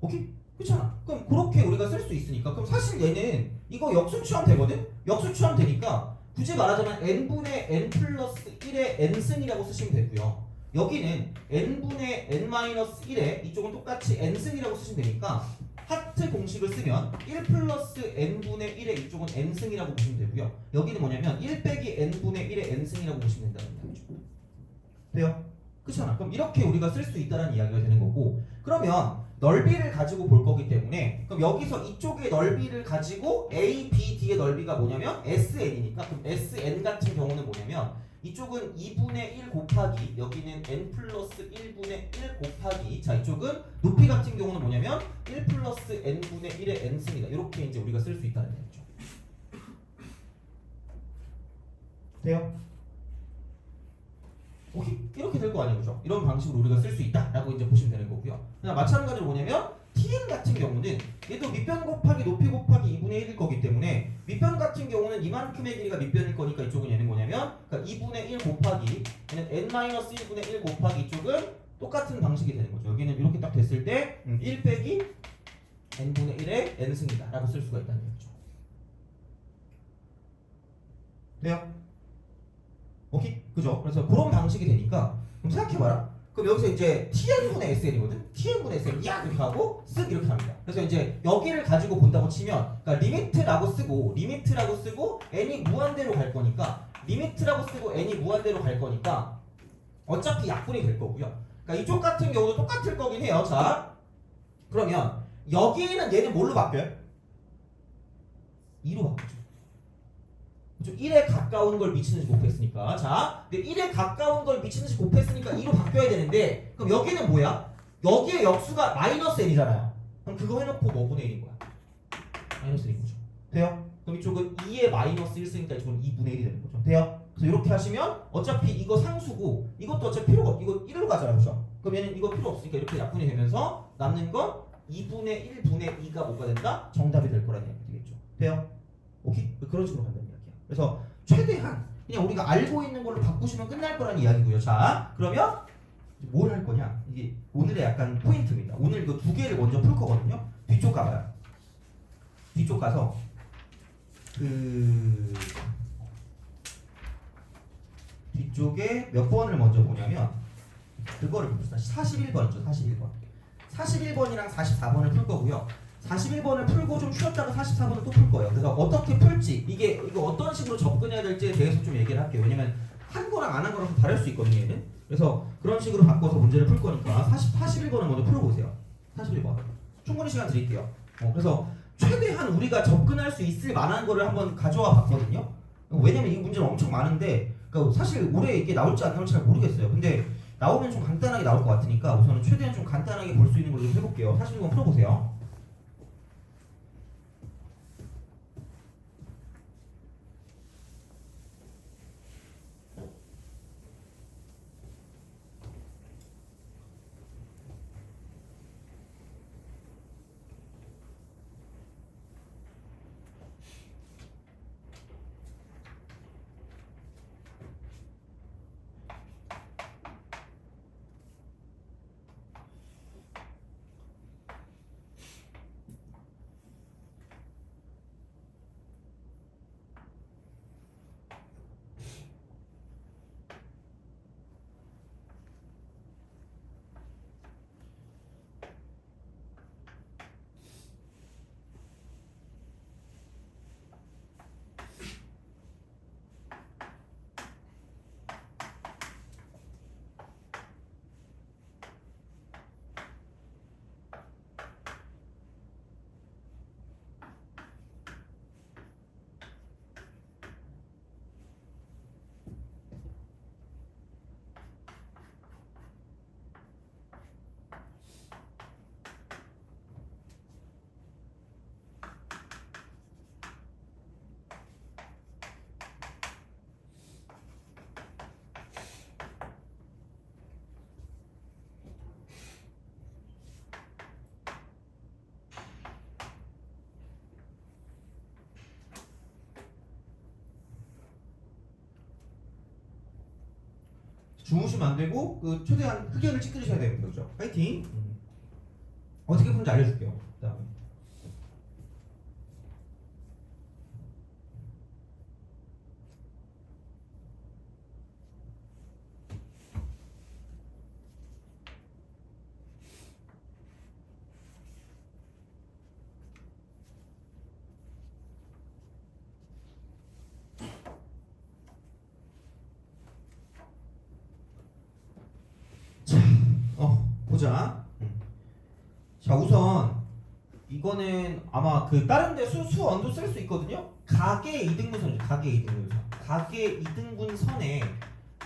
오케이? 그렇잖아. 그럼 그렇게 우리가 쓸 수 있으니까 그럼 사실 얘는 이거 역수취하면 되거든? 역수취하면 되니까 굳이 말하자면 n분의 n 플러스 1의 n승이라고 쓰시면 되고요. 여기는 n분의 n-1에 이쪽은 똑같이 n승이라고 쓰시면 되니까 하트 공식을 쓰면 1 플러스 n분의 1에 이쪽은 n승이라고 보시면 되고요. 여기는 뭐냐면 1 빼기 n분의 1의 n승이라고 보시면 된다는 이야기죠. 돼요? 그렇잖아. 그럼 이렇게 우리가 쓸 수 있다는 이야기가 되는 거고 그러면 넓이를 가지고 볼 거기 때문에 그럼 여기서 이쪽의 넓이를 가지고 A, B, D의 넓이가 뭐냐면 SN이니까 그럼 SN 같은 경우는 뭐냐면 이쪽은 2분의 1 곱하기 여기는 n 플러스 1분의 1 곱하기 자 이쪽은 높이 같은 경우는 뭐냐면 1 플러스 n분의 1의 n승이다. 이렇게 이제 우리가 쓸 수 있다는 얘기죠. 돼요? 오케이? 이렇게 될 거 아니에요, 그죠? 이런 방식으로 우리가 쓸 수 있다라고 이제 보시면 되는 거고요. 그냥 마찬가지로 뭐냐면 tn 같은 경우는 얘도 밑변 곱하기 높이 곱하기 2분의 1일 거기 때문에 밑변 같은 경우는 이만큼의 길이가 밑변일 거니까 이쪽은 얘는 뭐냐면 그러니까 2분의 1 곱하기 얘는 n-1분의 1 곱하기 이쪽은 똑같은 방식이 되는 거죠. 여기는 이렇게 딱 됐을 때 1 빼기 n분의 1의 n승이다 라고 쓸 수가 있다는 얘기죠. 돼요? 오케이? 그죠? 그래서 그런 방식이 되니까 그럼 생각해봐라. 그럼 여기서 이제 tn분의 sn이거든? tn분의 sn 야! 이렇게 하고 쓱 이렇게 합니다. 그래서 이제 여기를 가지고 본다고 치면 그러니까 리미트라고 쓰고 n이 무한대로 갈 거니까 리미트라고 쓰고 n이 무한대로 갈 거니까 어차피 약분이 될 거고요. 그러니까 이쪽 같은 경우도 똑같을 거긴 해요. 자, 그러면 여기는 얘는 뭘로 바뀌어요? 2로 바뀌죠. 1에 가까운 걸 미치는지 곱했으니까. 자, 근데 1에 가까운 걸 미치는지 곱했으니까 2로 바뀌어야 되는데 그럼 여기는 뭐야? 여기의 역수가 마이너스 n이잖아요. 그럼 그거 해놓고 뭐 분의 1인 거야? 마이너스 1인 거죠. 돼요? 그럼 이쪽은 2의 마이너스 1 쓰니까 이쪽은 2분의 1이 되는 거죠. 돼요? 그래서 이렇게 하시면 어차피 이거 상수고 이것도 어차피 필요가 없고 이거 1로 가잖아요. 그죠? 그럼 얘는 이거 필요 없으니까 이렇게 약분이 되면서 남는 건 2분의 1분의 2가 뭐가 된다? 정답이 될 거라는 얘기 되겠죠. 돼요? 오케이? 그런 식으로 간다는 이야기야. 그래서 최대한 그냥 우리가 알고 있는 걸로 바꾸시면 끝날 거라는 이야기고요. 자, 그러면 뭘 할 거냐? 이게 오늘의 약간 포인트입니다. 오늘 이거 두 개를 먼저 풀 거거든요. 뒤쪽 가봐요. 뒤쪽 가서 뒤쪽에 몇 번을 먼저 보냐면 그거를 봅시다. 41번 있죠. 41번. 41번이랑 44번을 풀 거고요. 41번을 풀고 좀 쉬었다가 44번을 또 풀 거예요. 그래서 어떻게 풀지, 이거 어떤 식으로 접근해야 될지에 대해서 좀 얘기를 할게요. 왜냐면 한 거랑 안 한 거랑 좀 다를 수 있거든요. 얘는. 그래서 그런 식으로 바꿔서 문제를 풀 거니까 41번을 먼저 풀어보세요. 41번. 충분히 시간 드릴게요. 그래서 최대한 우리가 접근할 수 있을 만한 거를 한번 가져와 봤거든요. 왜냐면 이 문제는 엄청 많은데 그러니까 사실 올해 이게 나올지 안 나올지 잘 모르겠어요. 근데 나오면 좀 간단하게 나올 것 같으니까 우선은 최대한 좀 간단하게 볼 수 있는 걸로 좀 해볼게요. 41번 풀어보세요. 주무시면 안 되고 최대한 흑연을 찌그리셔야 됩니다. 그죠? 파이팅! 어떻게 푸는지 알려줄게요. 그다음에 보자. 자, 우선 이거는 아마 다른 데 수원도 쓸 수 있거든요. 가계 이등분선이죠. 가계 이등분선. 가계 이등분선에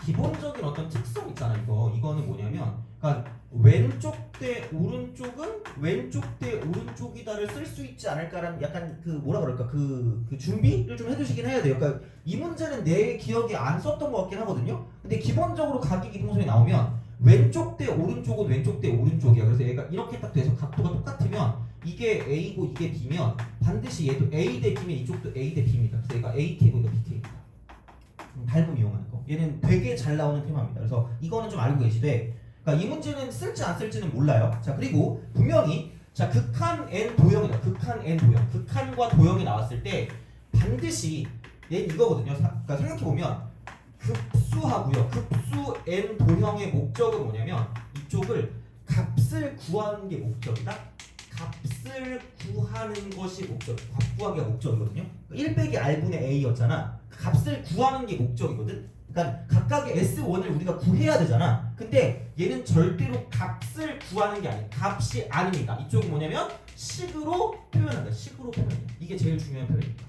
기본적인 어떤 특성 있잖아. 이거는 뭐냐면, 그러니까 왼쪽 대 오른쪽은 왼쪽 대 오른쪽이다를 쓸 수 있지 않을까라는 약간 그 뭐라 그럴까 그 준비를 좀 해두시긴 해야 돼요. 그러니까 이 문제는 내 기억에 안 썼던 것 같긴 하거든요. 근데 기본적으로 각이기동성이 나오면 왼쪽 대 오른쪽은 왼쪽 대 오른쪽이야. 그래서 얘가 이렇게 딱 돼서 각도가 똑같으면 이게 A고 이게 B면 반드시 얘도 A 대 B면 이쪽도 A 대 B입니다. 그래서 얘가 AK고 이거 BK입니다. 닮음 이용하는 거. 얘는 되게 잘 나오는 테마입니다. 그래서 이거는 좀 알고 계시되, 그러니까 이 문제는 쓸지 안 쓸지는 몰라요. 자, 그리고 분명히 자 극한 n 도형이다. 극한 n 도형. 극한과 도형이 나왔을 때 반드시 얘는 이거거든요. 그러니까 생각해 보면 급수하고요. 급수 n 도형의 목적은 뭐냐면 이쪽을 값을 구하는 게 목적이다. 값을 구하는 것이 목적. 값 구하기가 목적이거든요. 1 빼기 r분의 a였잖아. 값을 구하는 게 목적이거든. 그러니까 각각의 S1을 우리가 구해야 되잖아. 근데 얘는 절대로 값을 구하는 게 아니에요. 값이 아닙니다. 이쪽은 뭐냐면 식으로 표현한다. 식으로 표현한다. 이게 제일 중요한 표현입니다.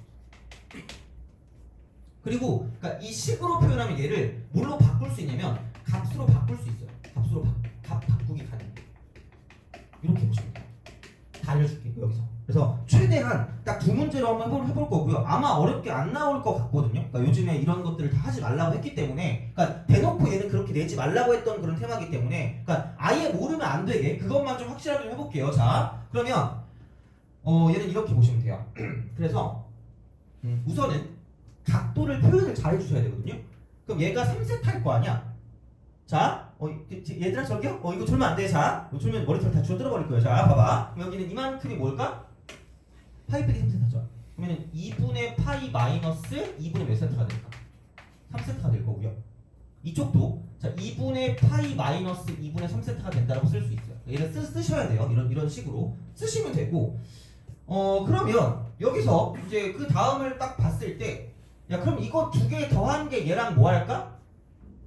그리고 그러니까 이 식으로 표현하면 얘를 뭘로 바꿀 수 있냐면 값으로 바꿀 수 있어요. 값으로 값 바꾸기 가능. 이렇게 보시면 돼요. 다 알려줄게 여기서. 그래서 최대한 딱 두 문제로 한번 해볼 거고요. 아마 어렵게 안 나올 것 같거든요. 그러니까 요즘에 이런 것들을 다 하지 말라고 했기 때문에, 그러니까 대놓고 얘는 그렇게 내지 말라고 했던 그런 테마이기 때문에, 그러니까 아예 모르면 안 되게 그것만 좀 확실하게 좀 해볼게요. 자, 그러면 얘는 이렇게 보시면 돼요. 그래서 우선은 각도를 표현을 잘 해주셔야 되거든요. 그럼 얘가 3세트 할 거 아니야. 자, 얘들아 저기요? 이거 졸면 안 돼. 자, 이거 졸면 머리털 다 주워 들어버릴 거예요. 자, 봐봐. 그럼 여기는 이만큼이 뭘까? 파이 빼기 3세트죠. 그러면 2분의 파이 마이너스 2분의 몇 세트가 될까? 3세트가 될 거고요. 이쪽도 자 2분의 파이 마이너스 2분의 3세트가 된다고 쓸 수 있어요. 얘를 쓰셔야 돼요. 이런 식으로 쓰시면 되고, 그러면 여기서 이제 그 다음을 딱 봤을 때, 야 그럼 이거 두 개 더한 게 얘랑 뭐 할까?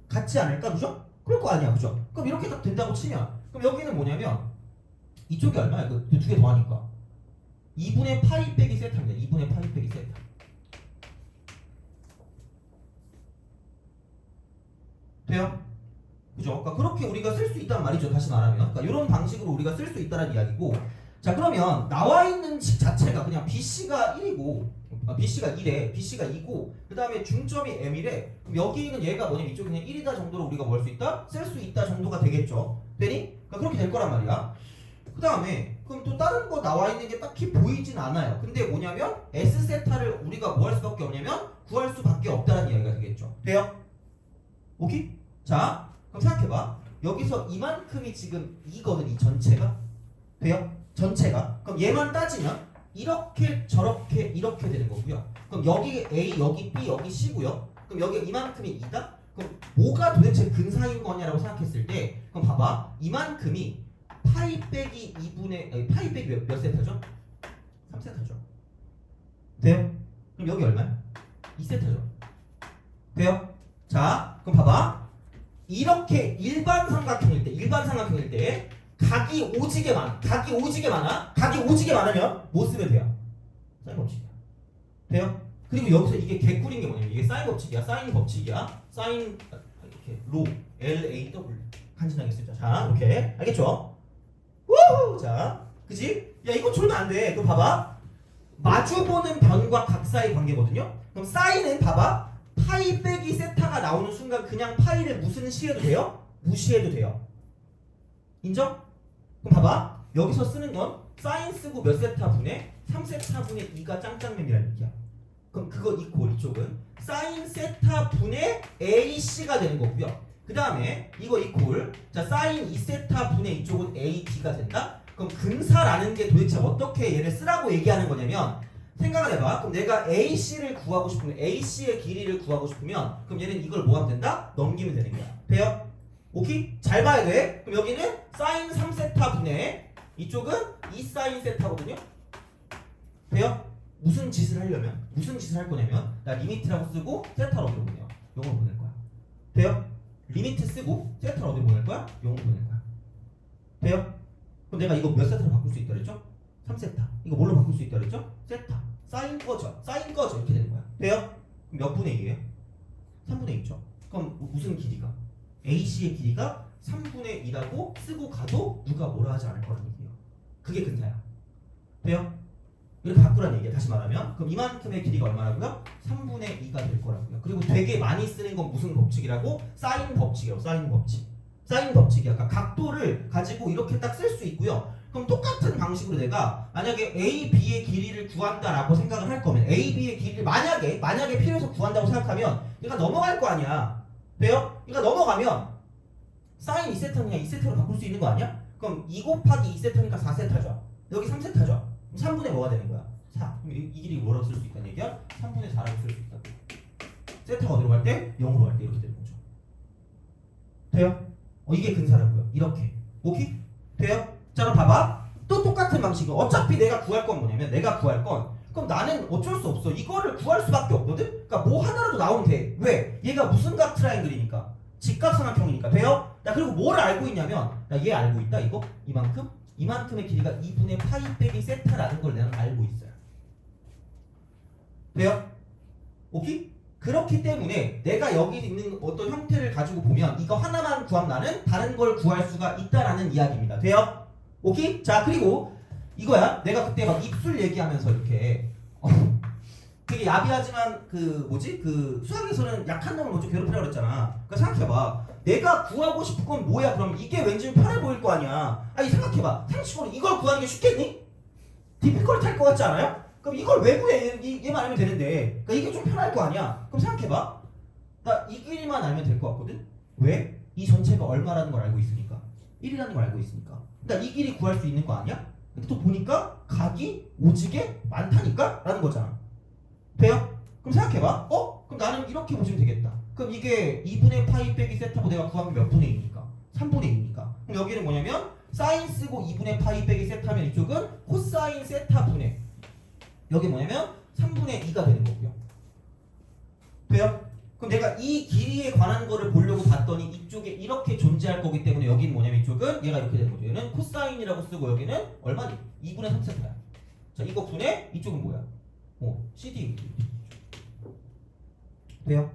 같지 않을까? 그죠? 그럴 거 아니야, 그죠? 그럼 이렇게 딱 된다고 치면, 그럼 여기는 뭐냐면 이쪽이 얼마야? 그 두 개 더하니까 2분의 파이 빼기 세타입니다. 2분의 파이 빼기 세타. 돼요? 그죠? 그러니까 그렇게 우리가 쓸 수 있단 말이죠. 다시 말하면, 그러니까 이런 방식으로 우리가 쓸 수 있다는 이야기고. 자, 그러면 나와 있는 식 자체가 그냥 BC가 1이고, BC가 1에 BC가 2고, 그 다음에 중점이 M이래. 그럼 여기는 얘가 뭐냐면 이쪽이 그냥 1이다 정도로 우리가 뭐 할 수 있다? 쓸 수 있다 정도가 되겠죠. 되니? 그러니까 그렇게 될 거란 말이야. 그 다음에 그럼 또 다른 거 나와 있는 게 딱히 보이진 않아요. 근데 뭐냐면 S세타를 우리가 뭐 할 수밖에 없냐면 구할 수밖에 없다는 이야기가 되겠죠. 돼요? 오케이? 자, 그럼 생각해봐. 여기서 이만큼이 지금 2거든, 이 전체가. 돼요? 전체가. 그럼 얘만 따지면 이렇게 저렇게 이렇게 되는 거고요. 그럼 여기 A, 여기 B, 여기 C고요. 그럼 여기 이만큼이 2다? 그럼 뭐가 도대체 근사인 거냐라고 생각했을 때, 그럼 봐봐. 이만큼이 파이 빼기 2분의 파이 빼기 몇 세타죠? 3세타죠. 돼요? 그럼 여기 얼마야? 2세타죠. 돼요? 자, 그럼 봐봐. 이렇게 일반 삼각형일 때 각이 오지게 많아. 각이 오지게 많으면 뭐 쓰면 돼요? 사인 법칙이야. 돼요? 그리고 여기서 이게 개꿀인 게 뭐냐면 이게 사인 법칙이야. 사인 법칙이야. 사인 이렇게 로 LAW 간단하게 쓰자. 자, 이렇게 알겠죠? 우후! 자, 그지? 야 이거 졸면 안 돼. 또 봐봐. 마주보는 변과 각 사이 관계거든요. 그럼 사인은 봐봐. 파이 빼기 세타가 나오는 순간 그냥 파이를 무슨 시해도 돼요? 무시해도 돼요. 인정? 그럼 봐봐. 여기서 쓰는 건 사인 쓰고 몇 세타 분의 3세타 분의 2가 짱짱맨이라는 얘기야. 그럼 그거 이꼴 이쪽은 사인 세타 분의 AC가 되는 거고요. 그 다음에 이거 이꼴 자 사인 2세타 분의 이쪽은 AB가 된다? 그럼 근사라는 게 도대체 어떻게 얘를 쓰라고 얘기하는 거냐면 생각을 해봐. 그럼 내가 AC를 구하고 싶으면 AC의 길이를 구하고 싶으면 그럼 얘는 이걸 뭐 하면 된다? 넘기면 되는 거야. 돼요? 오케이? 잘 봐야 돼. 그럼 여기는 사인 3세타 분의 이쪽은 2사인 세타거든요. 돼요? 무슨 짓을 하려면 무슨 짓을 할 거냐면 나 리미트라고 쓰고 세타로 어디로 보내요? 용어로 보낼 거야. 돼요? 리미트 쓰고 세타를 어디로 보낼 거야? 용어로 보낼 거야. 돼요? 그럼 내가 이거 몇 세타로 바꿀 수 있다 그랬죠? 3세타. 이거 뭘로 바꿀 수 있다 그랬죠? 세타. 사인 꺼져. 사인 꺼져. 이렇게 되는 거야. 돼요? 몇 분의 2예요? 3분의 2죠. 그럼 무슨 길이가? AC의 길이가 3분의 2라고 쓰고 가도 누가 뭐라 하지 않을 거라는 얘기예요. 그게 근사야. 돼요? 이렇게 바꾸라는 얘기야. 다시 말하면 그럼 이만큼의 길이가 얼마라고요? 3분의 2가 될 거라고요. 그리고 되게 많이 쓰는 건 무슨 법칙이라고? 사인 법칙이에요. 사인 법칙. 사인 법칙이 약간 각도를 가지고 이렇게 딱 쓸 수 있고요. 그럼 똑같은 방식으로 내가 만약에 A, B의 길이를 구한다라고 생각을 할 거면 A, B의 길이를 만약에 필요해서 구한다고 생각하면 얘가 넘어갈 거 아니야. 돼요? 얘가 넘어가면 사인 2세타는 그냥 2세타로 바꿀 수 있는 거 아니야? 그럼 2 곱하기 2세타니까 4세타죠. 여기 3세타죠. 그럼 3분의 뭐가 되는 거야? 4. 그럼 이 길이 뭐라고 쓸 수 있다는 얘기야? 3분의 4라고 쓸 수 있다고. 세타가 어디로 갈 때? 0으로 갈 때 이렇게 되는 거죠. 돼요? 이게 근사라고요. 이렇게. 오케이? 돼요? 자 그럼 봐봐. 또 똑같은 방식은 어차피 내가 구할 건 뭐냐면 내가 구할 건 그럼 나는 어쩔 수 없어. 이거를 구할 수밖에 없거든? 그러니까 뭐 하나라도 나오면 돼. 왜? 얘가 무슨 각 트라이앵글이니까. 직각삼각형이니까. 돼요? 나 그리고 뭘 알고 있냐면 나 얘 알고 있다 이거? 이만큼? 이만큼의 길이가 2분의 파이 빼기 세타라는 걸 내가 알고 있어요. 돼요? 오케이? 그렇기 때문에 내가 여기 있는 어떤 형태를 가지고 보면 이거 하나만 구하면 나는 다른 걸 구할 수가 있다라는 이야기입니다. 돼요? 오케이? 자 그리고 이거야. 내가 그때 막 입술 얘기하면서 이렇게 되게 야비하지만 그 수학에서는 약한 놈을 먼저 괴롭히라고 그랬잖아. 그러니까 생각해봐. 내가 구하고 싶은 건 뭐야? 그럼 이게 왠지 편해 보일 거 아니야. 아니 생각해봐. 상식적으로 이걸 구하는 게 쉽겠니? 디피컬트할 것 같지 않아요? 그럼 이걸 왜 구해? 얘만 알면 되는데. 그러니까 이게 좀 편할 거 아니야. 그럼 생각해봐. 나 이 길이만 알면 될 것 같거든? 왜? 이 전체가 얼마라는 걸 알고 있으니까. 1이라는 걸 알고 있으니까. 그러니까 이 길이 구할 수 있는 거 아니야? 근데 또 보니까 각이 오지게 많다니까? 라는 거잖아. 돼요? 그럼 생각해봐. 그럼 나는 이렇게 보시면 되겠다. 그럼 이게 2분의 파이 빼기 세타고 내가 구하면 몇 분의 2니까? 3분의 2니까. 그럼 여기는 뭐냐면 사인 쓰고 2분의 파이 빼기 세타면 이쪽은 코사인 세타 분의 여기 뭐냐면 3분의 2가 되는 거고요. 돼요? 그럼 내가 이 길이에 관한 거를 보려고 봤더니 이쪽에 이렇게 존재할 거기 때문에 여기는 뭐냐면 이쪽은 얘가 이렇게 되는 거죠. 얘는 코사인이라고 쓰고 여기는 얼마니? 2분의 3세타야. 자 이거 분의 이쪽은 뭐야? CD. 돼요?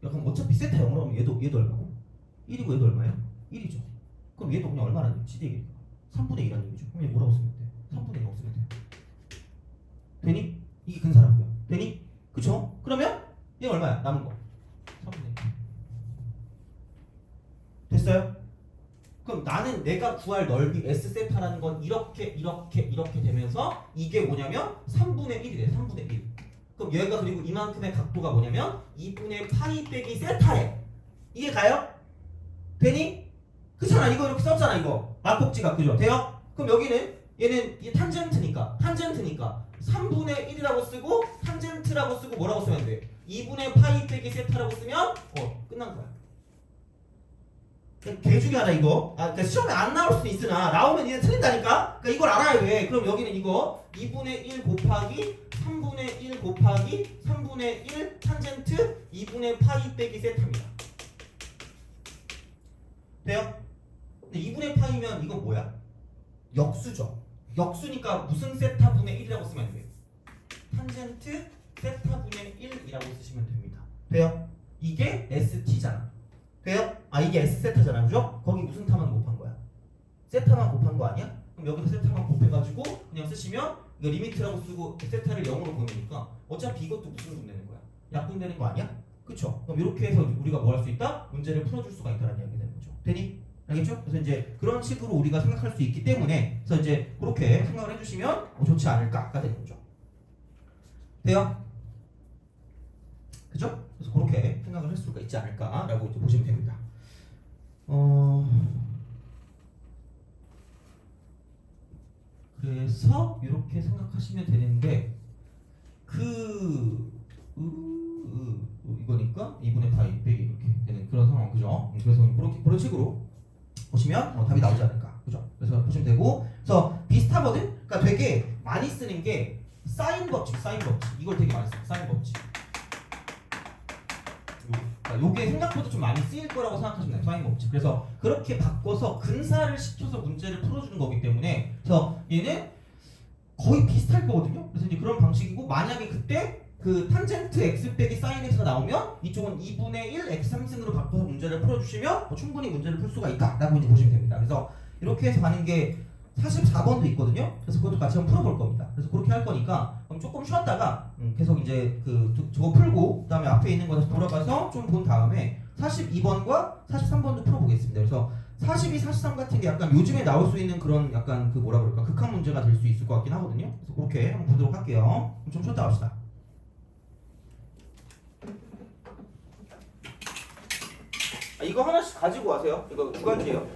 그럼 어차피 세타 0으로 하면 얘도 얼마고? 1이고 얘도 얼마예요? 1이죠. 그럼 얘도 그냥 얼마라는 얘기? CD의 길이가 3분의 2라는 얘기죠. 그럼 얘 뭐라고 쓰면 돼? 3분의 0 쓰면 돼. 되니? 이게 근사라고요. 되니? 그쵸? 그러면 얘 얼마야? 남은 거 3분의 2 됐어요? 그럼 나는 내가 구할 넓이 S세타라는 건 이렇게 되면서 이게 뭐냐면 3분의 1이래. 3분의 1. 그럼 얘가 그리고 이만큼의 각도가 뭐냐면 2분의 파이 빼기 세타래. 이해 가요? 되니? 그렇잖아. 이거 이렇게 썼잖아. 이거 막곡지각 그죠? 돼요? 그럼 여기는 얘는 이 탄젠트니까 3분의 1이라고 쓰고 탄젠트라고 쓰고 뭐라고 쓰면 돼? 2분의 파이 빼기 세타라고 쓰면 끝난 거야. 개 중에 하나 이거. 그러니까 시험에 안 나올 수도 있으나 나오면 얘는 틀린다니까. 그러니까 이걸 알아야 돼. 그럼 여기는 이거 2분의 1 곱하기 3분의 1 곱하기 3분의 1 탄젠트 2분의 파이 빼기 세타입니다. 돼요? 근데 2분의 파이면 이건 뭐야? 역수죠. 역수니까 무슨 세타분의 1이라고 쓰면 돼요? 탄젠트 세타분의 1이라고 쓰시면 됩니다. 돼요? 이게 ST잖아. 돼요? 이게 S세타잖아. 그죠? 거기 무슨 타만 곱한 거야? 세타만 곱한 거 아니야? 그럼 여기서 세타만 곱해가지고 그냥 쓰시면 이거 리미트라고 쓰고 세타를 0으로 보내니까 어차피 이것도 무슨 분되는 거야? 약분되는 거 아니야? 그쵸? 그럼 이렇게 해서 우리가 뭐 할 수 있다? 문제를 풀어줄 수가 있다는 이야기가 되는 거죠. 되니? 알겠죠? 그래서 이제 그런 식으로 우리가 생각할 수 있기 때문에 그래서 이제 그렇게 생각을 해주시면 좋지 않을까가 되는 거죠. 돼요? 그죠? 그래서 그렇게 생각을 할 수가 있지 않을까라고 이제 보시면 됩니다. 그래서 이렇게 생각하시면 되는데 이거니까 2분의 파이 빼기 이렇게 되는 그런 상황 그죠? 그래서 그런 식으로 보시면 답이 나오지 않을까 그죠? 그래서 보시면 되고 그래서 비슷하거든? 그러니까 되게 많이 쓰는 게 사인 법칙 이걸 되게 많이 써요. 사인 법칙 요게 생각보다 좀 많이 쓰일 거라고 생각하시면 돼요. 사인 법칙. 그래서 그렇게 바꿔서 근사를 시켜서 문제를 풀어주는 거기 때문에 그래서 얘는 거의 비슷할 거거든요. 그래서 이제 그런 방식이고 만약에 그때 그 탄젠트 x 빼기 사인 x가 나오면 이쪽은 2분의 1 x 3승으로 바꿔서 문제를 풀어주시면 충분히 문제를 풀 수가 있다라고 이제 보시면 됩니다. 그래서 이렇게 해서 가는 게 44번도 있거든요. 그래서 그것도 같이 한번 풀어볼 겁니다. 그래서 그렇게 할 거니까 그럼 조금 쉬었다가 계속 이제 저거 풀고 그다음에 앞에 있는 거 다시 돌아가서 좀 본 다음에 42번과 43번도 풀어보겠습니다. 그래서 42, 43 같은 게 약간 요즘에 나올 수 있는 그런 약간 그 뭐라 그럴까 극한 문제가 될 수 있을 것 같긴 하거든요. 그래서 그렇게 한번 보도록 할게요. 좀 쉬었다 갑시다. 이거 하나씩 가지고 와세요. 이거 두 가지예요.